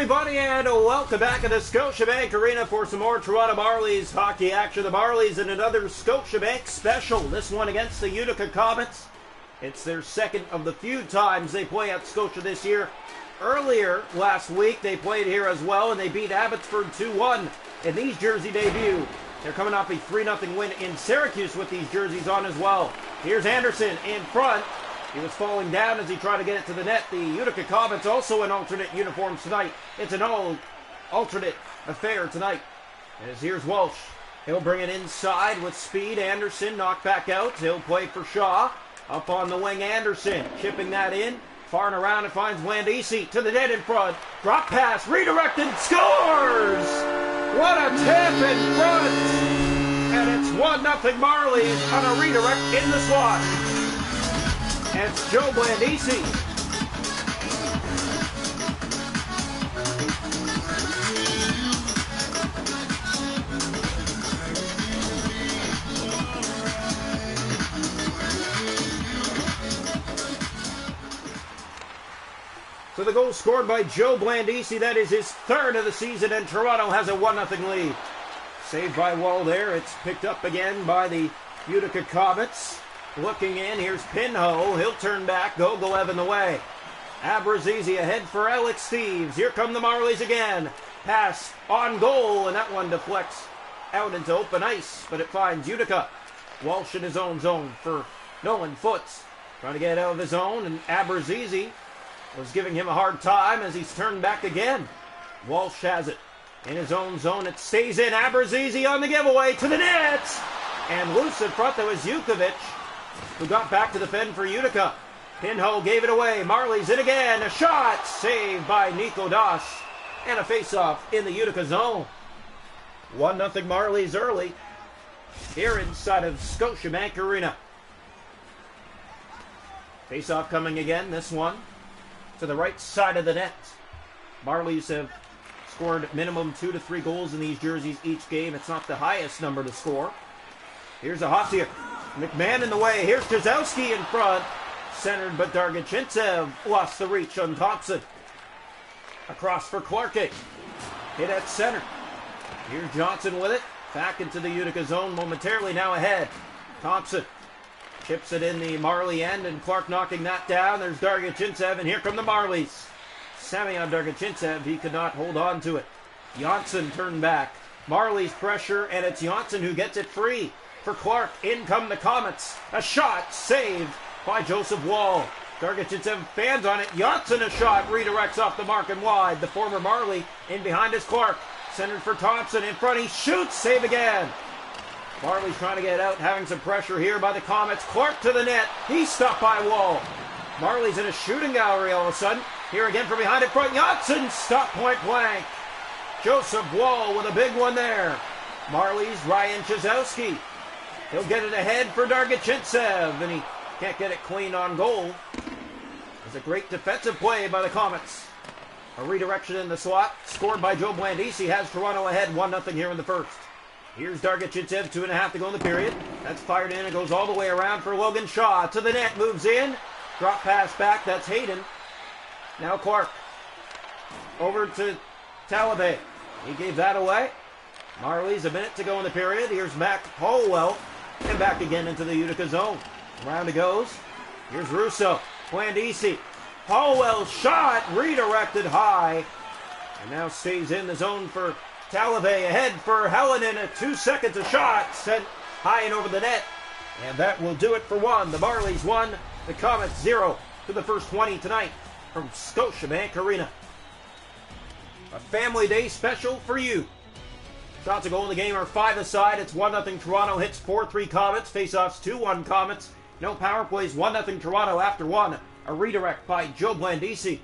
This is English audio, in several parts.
everybody, and welcome back to the Scotiabank Arena for some more Toronto Marlies hockey action. The Marlies in another Scotiabank special, this one against the Utica Comets. It's their second of the few times they play at Scotia this year. Earlier last week, they played here as well, and they beat Abbotsford 2-1 in these jersey debut. They're coming off a 3-0 win in Syracuse with these jerseys on as well. Here's Anderson in front. He was falling down as he tried to get it to the net. The Utica Comets also in alternate uniforms tonight. It's an all-alternate affair tonight. As here's Walsh. He'll bring it inside with speed. Anderson knocked back out. He'll play for Shaw. Up on the wing, Anderson chipping that in. Far and around, it finds Blandisi to the net in front. Drop pass, redirected, scores! What a tap in front! And it's 1-0 Marlies on a redirect in the slot. And it's Joe Blandisi. So the goal scored by Joe Blandisi, that is his third of the season, and Toronto has a 1-0 lead. Saved by Wall there. It's picked up again by the Utica Comets. Looking in, here's Pinho. He'll turn back, Gogolev in the way. Abrazizi ahead for Alex Steeves. Here come the Marlies again. Pass on goal, and that one deflects out into open ice, but it finds Utica. Walsh in his own zone for Nolan Foots. Trying to get out of his own, and Abrazizi was giving him a hard time as he's turned back again. Walsh has it. In his own zone, it stays in. Abrazizi on the giveaway to the net! And loose in front, that was Jukovic, who got back to defend for Utica. Pinho gave it away. Marlies in again. A shot saved by Nico Das. And a face-off in the Utica zone. 1-0 Marlies early here inside of Scotiabank Arena. Face-off coming again, this one to the right side of the net. Marlies have scored minimum 2 to 3 goals in these jerseys each game. It's not the highest number to score. Here's a Hossier. McMahon in the way. Here's Kozowski in front. Centered, but Dargachintsev lost the reach on Thompson. Across for Clarke. Hit at center. Here's Johnson with it. Back into the Utica zone momentarily, now ahead. Thompson chips it in the Marley end, and Clark knocking that down. There's Dargachintsev, and here come the Marlies. Semyon Dargachintsev, he could not hold on to it. Janssen turned back. Marlies pressure, and it's Janssen who gets it free. For Clark, in come the Comets. A shot saved by Joseph Wall. Dargachintsev fans on it. Janssen a shot, redirects off the mark and wide. The former Marley in behind is Clark. Centered for Thompson, in front he shoots, save again. Marley's trying to get out, having some pressure here by the Comets. Clark to the net, he's stopped by Wall. Marley's in a shooting gallery all of a sudden. Here again from behind in front, Janssen stopped point blank. Joseph Wall with a big one there. Marlies, Ryan Kozowski. He'll get it ahead for Dargachintsev, and he can't get it clean on goal. It's a great defensive play by the Comets. A redirection in the slot, scored by Joe Blandisi, has Toronto ahead 1-0 here in the first. Here's Dargachintsev, 2.5 to go in the period. That's fired in, it goes all the way around for Logan Shaw. To the net, moves in. Drop pass back, that's Hayden. Now Clark. Over to Talibé. He gave that away. Marlies, a minute to go in the period. Here's Mac Holwell. And back again into the Utica zone. Around it goes. Here's Russo. Blandisi. Holwell shot. Redirected high. And now stays in the zone for Talibé. Ahead for Helenin. 2 seconds a shot. Sent high and over the net. And that will do it for one. The Marlies 1. The Comets 0 to the first 20 tonight from Scotiabank Arena. A family day special for you. Shots a goal in the game are 5 aside. It's 1-0 Toronto. Hits 4-3 Comets. Faceoffs 2-1 Comets. No power plays. 1-0 Toronto after one. A redirect by Joe Blandisi.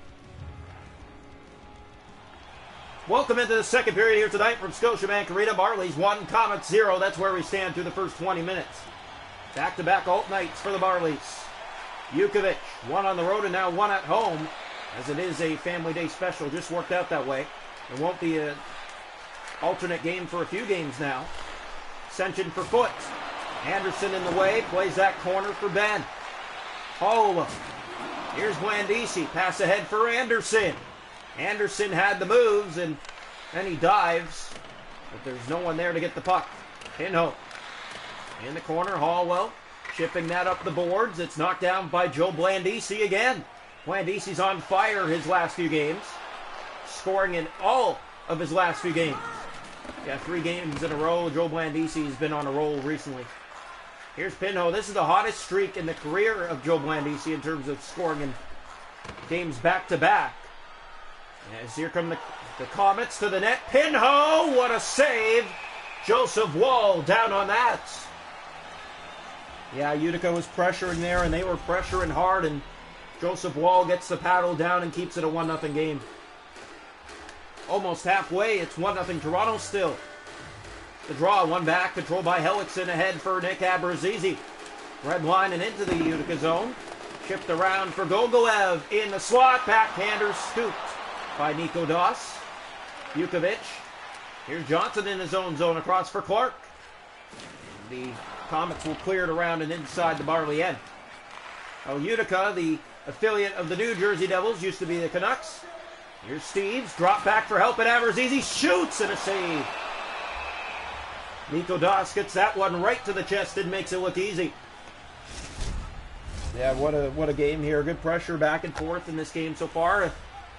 Welcome into the second period here tonight from Scotiabank Arena. Marlies 1, Comets 0. That's where we stand through the first 20 minutes. Back-to-back alt nights for the Marlies. Jukovic, 1 on the road and now 1 at home, as it is a family day special. Just worked out that way. It won't be a alternate game for a few games now. Ascension for Foot. Anderson in the way, plays that corner for Ben. Holla. Here's Blandisi, pass ahead for Anderson. Anderson had the moves, and then he dives, but there's no one there to get the puck. Pinho in the corner. Hallwell chipping that up the boards. It's knocked down by Joe Blandisi again. Blandisi's on fire his last few games, scoring in all of his last few games. Yeah, 3 games in a row. Joe Blandisi's been on a roll recently. Here's Pinho. This is the hottest streak in the career of Joe Blandisi in terms of scoring in games back-to-back. As here come the Comets to the net. Pinho, what a save! Joseph Wall down on that. Yeah, Utica was pressuring there, and they were pressuring hard, and Joseph Wall gets the paddle down and keeps it a 1-0 game. Almost halfway, it's 1-0 Toronto still. The draw, one back, controlled by Hellickson, ahead for Nick Abrazizi. Red line and into the Utica zone. Chipped around for Gogoev in the slot. Backhander scooped by Nico Doss. Vukovic. Here's Johnson in his own zone across for Clark. The Comets will clear it around and inside the Marley end. Well, Utica, the affiliate of the New Jersey Devils, used to be the Canucks. Here's Steves, drop back for help, and Abrazizi shoots and a save. Nico Doss gets that one right to the chest and makes it look easy. Yeah, what a game here. Good pressure back and forth in this game so far.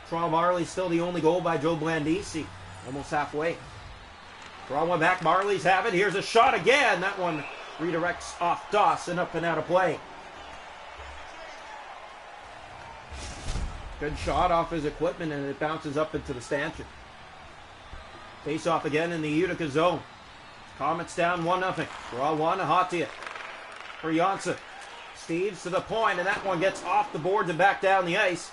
Toronto Marlies still the only goal by Joe Blandisi. Almost halfway. Draw one back. Marlies have it. Here's a shot again. That one redirects off Doss and up and out of play. Good shot off his equipment, and it bounces up into the stanchion. Face off again in the Utica zone. Comets down 1-0. Draw one, Hatia for Janssen. Steves to the point, and that one gets off the boards and back down the ice.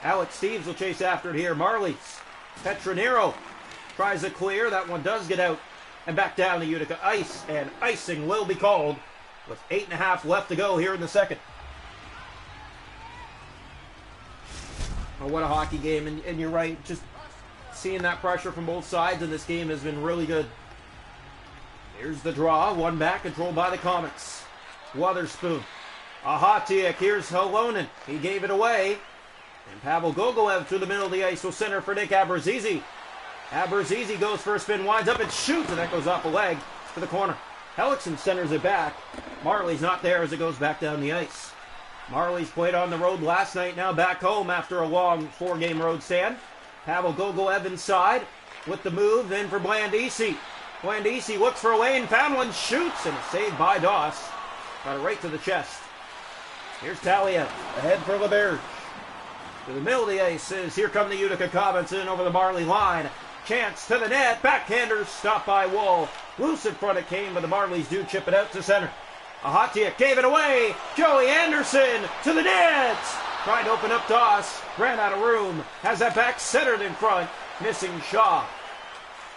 Alex Steves will chase after it here. Marlies. Petronero tries to clear. That one does get out and back down the Utica ice, and icing will be called with 8.5 left to go here in the second. Oh, what a hockey game, and you're right, just seeing that pressure from both sides in this game has been really good. Here's the draw, one back, controlled by the Comets. Wotherspoon. Ahatiak, here's Halonen. He gave it away. And Pavel Gogoev through the middle of the ice will center for Nick Abrazizi. Abrazizi goes for a spin, winds up and shoots, and that goes off a leg to the corner. Hellickson centers it back. Marley's not there as it goes back down the ice. Marlies played on the road last night, now back home after a long 4-game road stand. Pavel Gogoev inside with the move, then for Blandisi. Blandisi looks for a lane, found one, shoots, and a save by Doss. Got it right to the chest. Here's Talia, ahead for LeBerge. To the middle of the ice is, here come the Utica Comets in over the Marley line. Chance to the net, backhander stopped by Wall. Loose in front it came, but the Marlies do chip it out to center. Ahatiak gave it away. Joey Anderson to the net. Trying to open up Doss. Ran out of room. Has that back centered in front. Missing Shaw.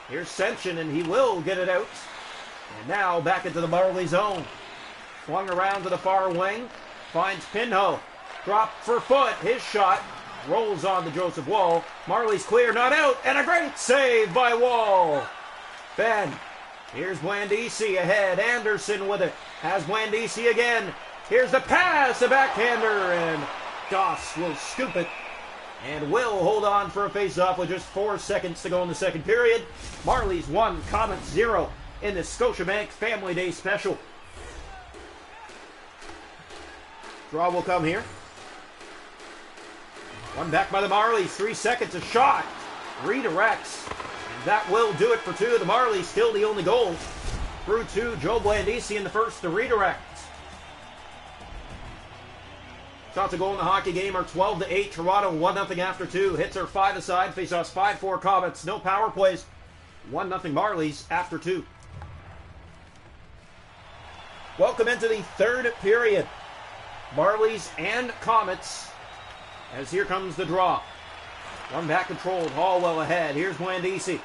Here's Senshin, and he will get it out. And now back into the Marley zone. Swung around to the far wing. Finds Pinho. Drop for foot. His shot rolls on to Joseph Wall. Marley's clear, not out. And a great save by Wall. Ben. Here's Blandisi ahead. Anderson with it. Has Blandisi again. Here's the pass. A backhander. And Doss will scoop it. And will hold on for a face-off with just 4 seconds to go in the second period. Marlies 1, Comets 0 in the Scotiabank Family Day Special. Draw will come here. One back by the Marlies. 3 seconds. A shot. Redirects. And that will do it for 2. The Marlies still the only goal. Through 2. Joe Blandisi in the first to redirect. Shots a goal in the hockey game are 12-8. Toronto 1-0 after 2. Hits are 5 aside. Faceoffs 5-4 Comets. No power plays. 1-0 Marlies after 2. Welcome into the third period. Marlies and Comets. As here comes the draw. One back controlled. Hallwell ahead. Here's Blandisi.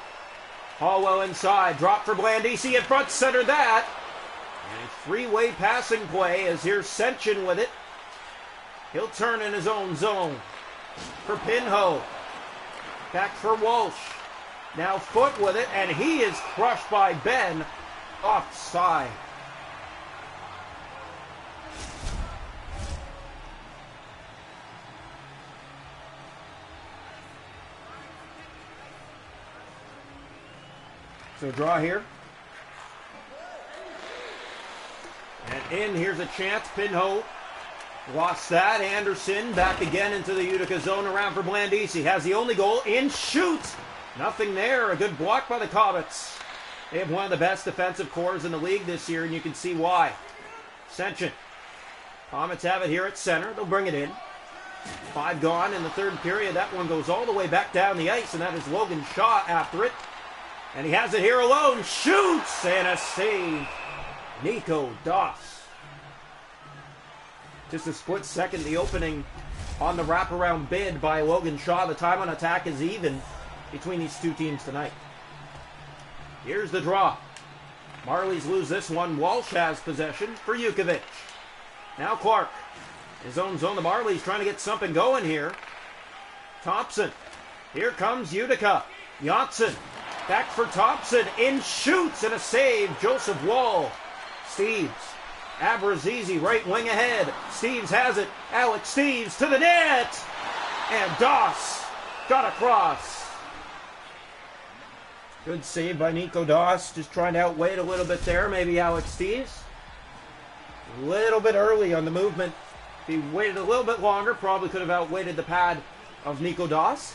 Hallwell inside. Drop for Blandisi in front. Center that. And a three-way passing play as here's Senshin with it. He'll turn in his own zone for Pinho. Back for Walsh. Now Foot with it, and he is crushed by Ben. Offside. So draw here. And in, here's a chance. Pinho lost that. Anderson back again into the Utica zone, around for Blandisi. Has the only goal. In, shoots. Nothing there. A good block by the Comets. They have one of the best defensive cores in the league this year, and you can see why. Senchen. Comets have it here at center. They'll bring it in. 5 gone in the third period. That one goes all the way back down the ice, and that is Logan Shaw after it. And he has it here alone. Shoots! And a save. Nico Doss. Just a split second, the opening on the wraparound bid by Logan Shaw. The time on attack is even between these two teams tonight. Here's the draw. Marlies lose this one. Walsh has possession for Jukovic. Now Clark. His own zone. The Marlies trying to get something going here. Thompson. Here comes Utica. Johnson. Back for Thompson. In, shoots, and a save. Joseph Wall. Steves. Abrazizi right wing ahead. Steves has it. Alex Steves to the net. And Doss got across. Good save by Nico Doss. Just trying to outweigh it a little bit there. Maybe Alex Steves. A little bit early on the movement. If he waited a little bit longer, probably could have outweighted the pad of Nico Doss.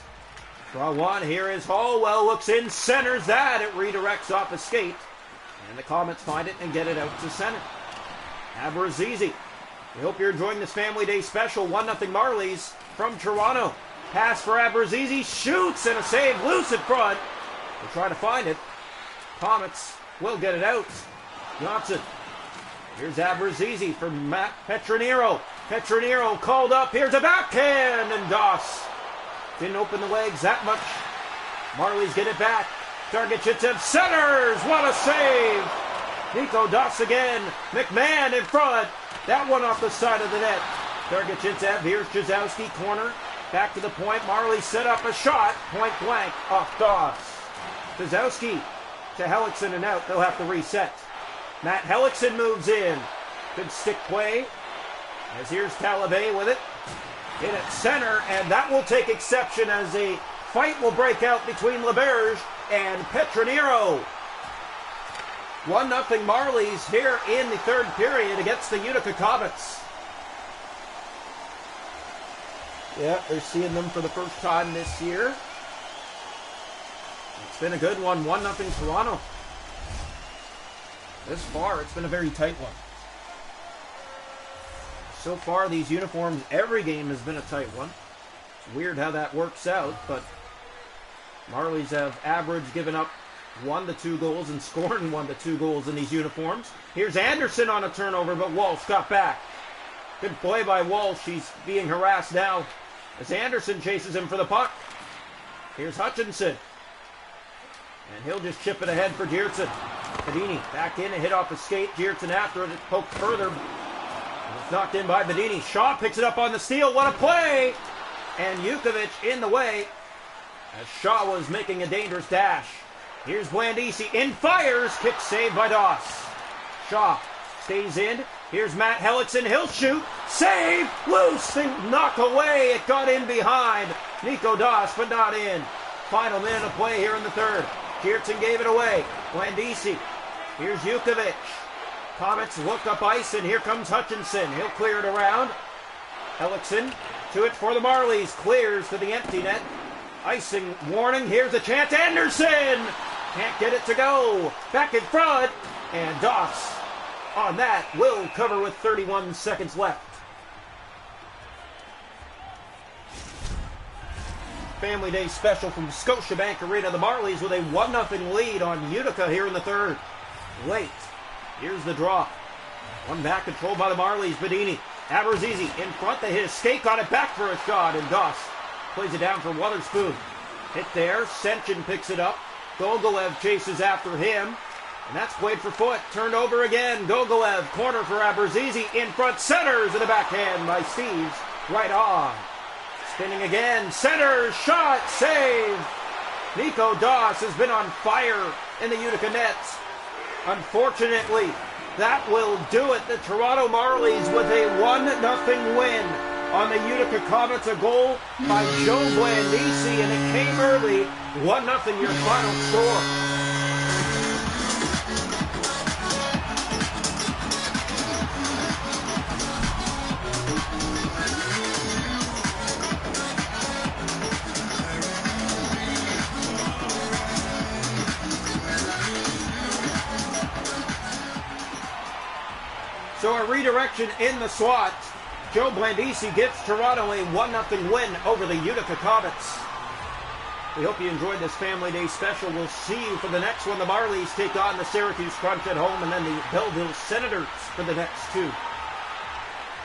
Draw one. Here is Hallwell. Looks in. Centers that. It redirects off a skate. And the Comets find it and get it out to center. Abrazizi. We hope you're enjoying this Family Day special. 1-0 Marlies from Toronto. Pass for Abrazizi. Shoots, and a save. Loose at front. They'll try to find it. Comets will get it out. Johnson. Here's Abrazizi for Matt Petronero. Petronero called up. Here's a backhand, and Doss didn't open the legs that much. Marlies get it back. Dargachitsev centers. What a save. Nico Doss again. McMahon in front. That one off the side of the net. Dargachitsev. Here's Jazowski. Corner. Back to the point. Marlies set up a shot. Point blank off Doss. Jazowski to Hellickson and out. They'll have to reset. Matt Hellickson moves in. Good stick play. As here's Talibé with it. In at center, and that will take exception as a fight will break out between LeBerge and Petronero. 1-0 Marlies here in the third period against the Utica Comets. Yeah, they're seeing them for the first time this year. It's been a good one. 1-0 Toronto. This far, it's been a very tight one. So far, these uniforms, every game has been a tight one. It's weird how that works out, but Marlies have average given up 1 to 2 goals and scoring 1 to 2 goals in these uniforms. Here's Anderson on a turnover, but Walsh got back. Good play by Walsh. He's being harassed now as Anderson chases him for the puck. Here's Hutchinson. And he'll just chip it ahead for Geertsen. Bedini back in and hit off the skate. Geertsen after it. It poked further. It's knocked in by Bedini. Shaw picks it up on the steal. What a play! And Jukovic in the way as Shaw was making a dangerous dash. Here's Blandisi in, fires. Kick saved by Doss. Shaw stays in. Here's Matt Hellickson. He'll shoot. Save. Loose. They knock away. It got in behind Nico Doss, but not in. Final minute of play here in the third. Geertsen gave it away. Blandisi. Here's Jukovic. Comets look up ice, and here comes Hutchinson. He'll clear it around. Hellickson to it for the Marlies. Clears to the empty net. Icing warning. Here's a chance. Anderson can't get it to go. Back in front. And Doss on that will cover with 31 seconds left. Family Day special from Scotiabank Arena. The Marlies with a 1-0 lead on Utica here in the third. Late. Here's the draw. One back controlled by the Marlies. Bedini. Abrazizi in front. They hit a skate on it. Back for a shot. And Doss plays it down for Wotherspoon. Hit there. Senchen picks it up. Gogolev chases after him. And that's played for foot. Turned over again. Gogolev. Corner for Abrazizi. In front. Centers. And a backhand by Steves. Right on. Spinning again. Centers. Shot. Save. Nico Doss has been on fire in the Utica nets. Unfortunately, that will do it. The Toronto Marlies with a 1-0 win on the Utica Comets. A goal by Joe Blandisi, and it came early. 1-0 your final score. So a redirection in the SWAT. Joe Blandisi gives Toronto a 1-0 win over the Utica Comets. We hope you enjoyed this Family Day special. We'll see you for the next one. The Marlies take on the Syracuse Crunch at home, and then the Belleville Senators for the next two.